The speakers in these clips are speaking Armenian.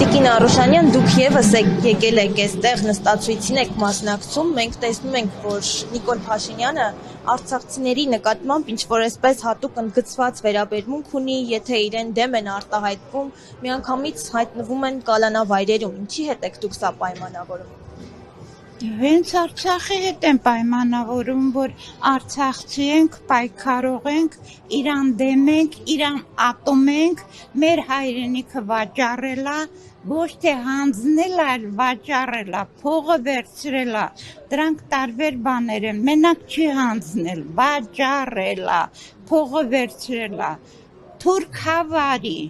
Տիկին Արուշանյան, դուք եւս եկել եք այստեղ նստածույցին եք մասնակցում, մենք տեսնում ենք, որ Նիկոլ Փաշինյանը արցախցիների նկատմամբ ինչ-որ այսպես հատուկ ընդգծված վերաբերմունք ունի, եթե իրեն դեմ են արտահայտվում, միանգամից հայտնվում են կալանավայրերում, ինչի հետ եք դուք սա պայմանավորում։ Հենց Արցախի հետ են պայմանավորում, որ արցախցի ենք, պայքարող ենք, իրան դեմ ենք, իրան ատում ենք, մեր հայրենիքը վաճառելա, ոչ թե հանձնել, այլ վաճառելա, փողը վերցրելա, դրանք տարբեր բաներ են, մենակ չի հանձնել, վաճառելա, փողը վերցրելա, թուրք հավարի,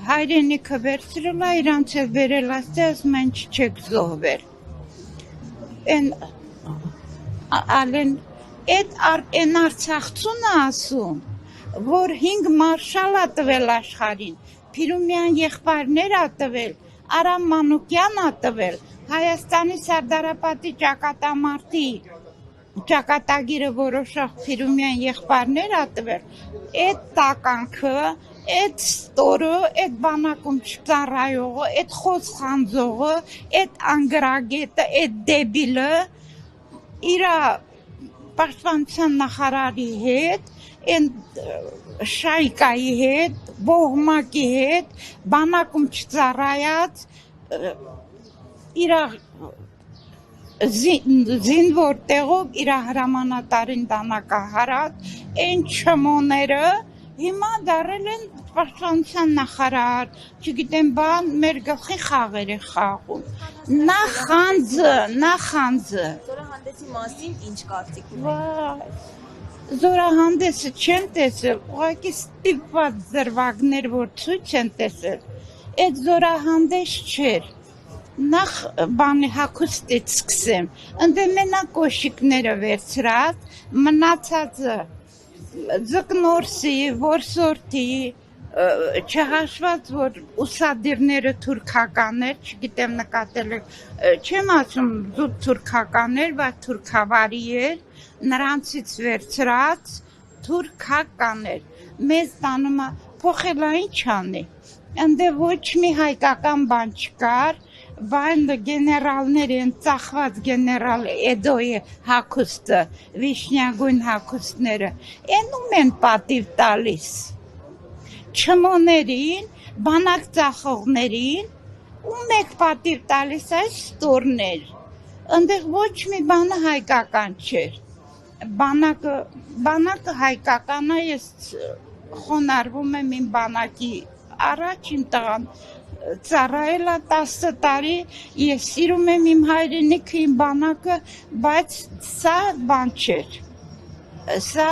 հայրենիքը վերցրելա, իրանց է վերել աստե, ասում են չեք զոհվել։ Ալեն են արցախցունը ասում, որ 5 մարշալ ա տվել աշխարհին, Փիրումյան եղբայրներ ա տվել, Արամ Մանուկյան ա տվել, Հայաստանի Սարդարապետի ճակատամարտի ճակատագիրը որոշող Փիրումյան եղբայրներ ա տվել, այդ տականքը, այդ ստորը, այդ բանակում չծառայողը, այդ խոսխանձողը, այդ անգրագետը, այդ դեբիլը իրա պաշտպանության նախարարի հետ, այդ շայկայի հետ, բողմակի հետ, բանակում չծառայած իրա զինվոր տեղով իրա հրամանատարին դանակահարած, այն չմոները հիմա դարել են պաշտպանության նախարար, չգիտեմ բան, մեր գլխի խաղեր է խաղում։ Նախանձը։ Զորահանդեսի մասին ինչ կարծիք ունեք։ Զորահանդեսը չեմ տեսել, ուղղակի ստիպված դրվագներ, որ ցույց են տեսել, այդ զորահանդես չէր։ Նախ բանի հագուստից սկսեմ, ընդ մենակ կոշիկները վերցրած, մնացածը ձկնորսի, որսորդի, չհաշված, որ ուսադիրները թուրքականներ, չգիտեմ նկատել եք, չեմ ասում զուտ թուրքականներ, բայց թուրքավարի էր, նրանցից վերցրած թուրքականներ, մեզ տանում փոխելա ինչ անի, ընդ ոչ մի հայկական բան չկար, բան գեներալներ են ծախված գեներալ Էդոյի հագուստը, վիշնյագույն հագուստները, էնում են պատիվ տալիս, չմոներին, բանակ ծախողներին, ում եք պատիվ տալիս այս ստորներ, ընդեղ ոչ մի բանը հայկական չէր, բանակը հայկական է, ես խոնարհվում եմ իմ բանակի առաջին տղան, ծառայելա 10 տարի, ես սիրում եմ իմ հայրենիքը, իմ բանակը, բայց սա բան չէր, սա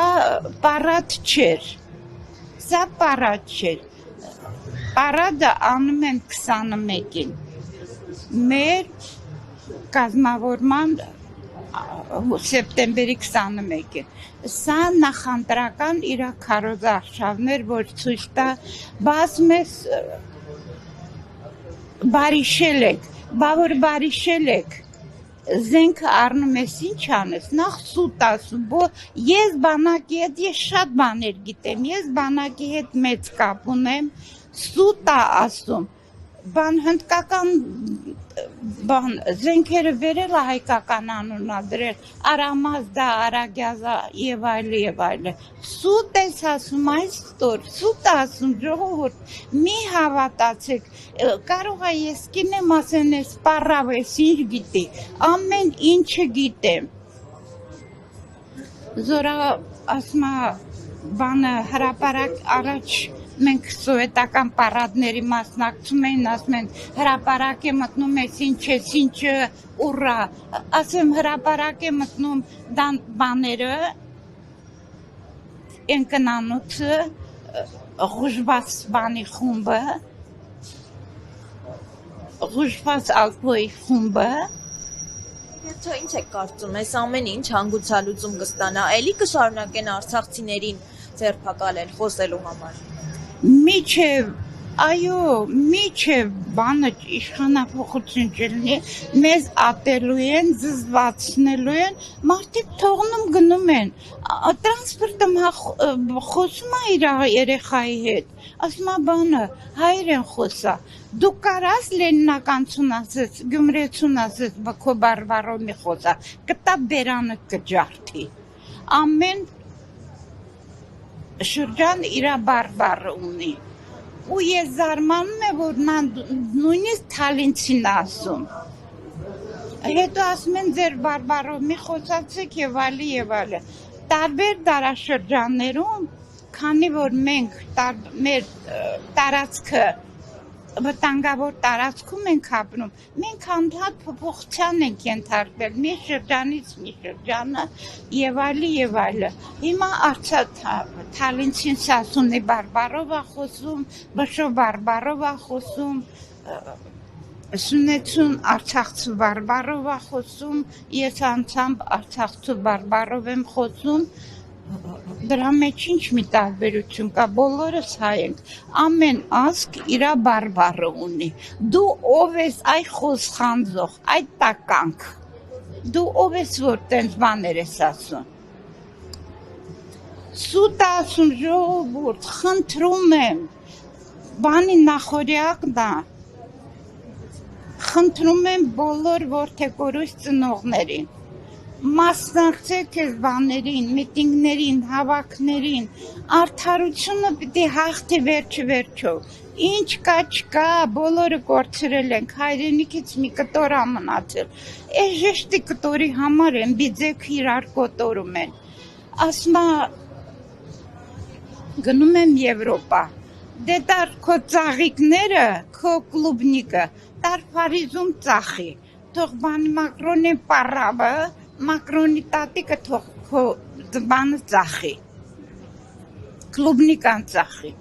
պարադ չէր, պարադը անում են 21-ին, մեր կազմավորման սեպտեմբերի 21-ին, սա նախանտրական իրա քարոզ արշավներ, որ ցույց տա, բազմ ես բարիշել եք, բավոր բարիշել եք, զենքը առնում ես ինչ անես, նախ սուտ ասում, ես բանակի հետ, ես շատ բաներ գիտեմ, ես բանակի հետ մեծ կապ ունեմ, սուտ ասում, բան հնդկական բան զենքերը վերել է հայկական անունա դրել, Արամազդա, Արագյազա եւ այլ, սուտ ես ասում այս ստոր, սուտ ասում ժողովուրդ, մի հավատացեք, կարող է ես կինեմ ասեն ես պարավ ես ինչ գիտի, ամեն ինչը գիտեմ, զորա ասում բանը հրապարակ առաջ մենք սովետական պարադների մասնակցում էին, ասում են հրապարակ է մտնում ես ինչը, ուռա, ասեմ հրապարակ է մտնում բաները, են կնանուցը, ղուժված բանի խումբը, ղուժված ալկոյի խումբը, Եթե ինչ եք կարծում, այս ամեն ինչ հանգուցալուծում կստանա, էլի կշարունակեն արցախցիներին ձերբակալել, խոսելու համար։ Միջև Այո, միջև բանը իշխանափոխություն չլինի, մեզ ատելու են, զզվացնելու են, մարդիկ թողնում գնում են։ Տրանսպորտը խոսում է իր երեխայի հետ, ասում է բանը, հայեր են խոսա։ Դու կարաս լենինականություն ասես, գյումրեցուն ասես, քո բարբարոմի խոսա, կտա բերանը կջարդի։ Ամեն շրջան իր բարբարը ունի։ Ու ես զարմանում եմ, որ նա նույնիսկ թալինցին ասում։ Հետո ասում են ձեր բարբարոմի խոսացեք եւ այլը եւ այլը։ Տարբեր դարաշրջաններում, քանի որ մենք մեր տարածքը վտանգավոր տարածքում ենք ապրում, մենք անդադ փոփոխության ենք ենթարկվել մի շրջանից մի շրջանը եւ այլը։ Հիմա թալինցին սասունի բարբարով է խոսում, բշո բարբարով է խոսում, սունեցուն արցախցու բարբարով է խոսում, ես անցամբ արցախցու բարբարով եմ խոսում։ Դրա մեջ ինչ մի տարբերություն կա, բոլորս հայ ենք, ամեն ազգ իր բարբարը ունի, դու ով ես այ խոսխանձող, այդ տականք, դու ով ես որ տենց բաներ ես ասում, սուտ ասում ժողովուրդ, խնդրում եմ, բանի նախորյակն է, խնդրում եմ բոլոր որդեկորույս ծնողներին, մասնակցեք այս բաներին, միտինգներին, հավաքներին, արդարությունը պիտի հաղթի վերջով, ինչ կա չկա, բոլորը կորցրել ենք, հայրենիքից մի կտոր ամնացել, այս ժեշտի կտորի համար են, բիձեք իրար կոտորում են, ասմա գնում եմ Եվրոպա, դե դար քո ծաղիկները, քո կլուբնիկը, դար Փարիզում ծախի, թող բանի Մակրոնի պարավը, Մակրոնի տատիկը թող քո բանը ծախի, կլուբնիկան ծախի։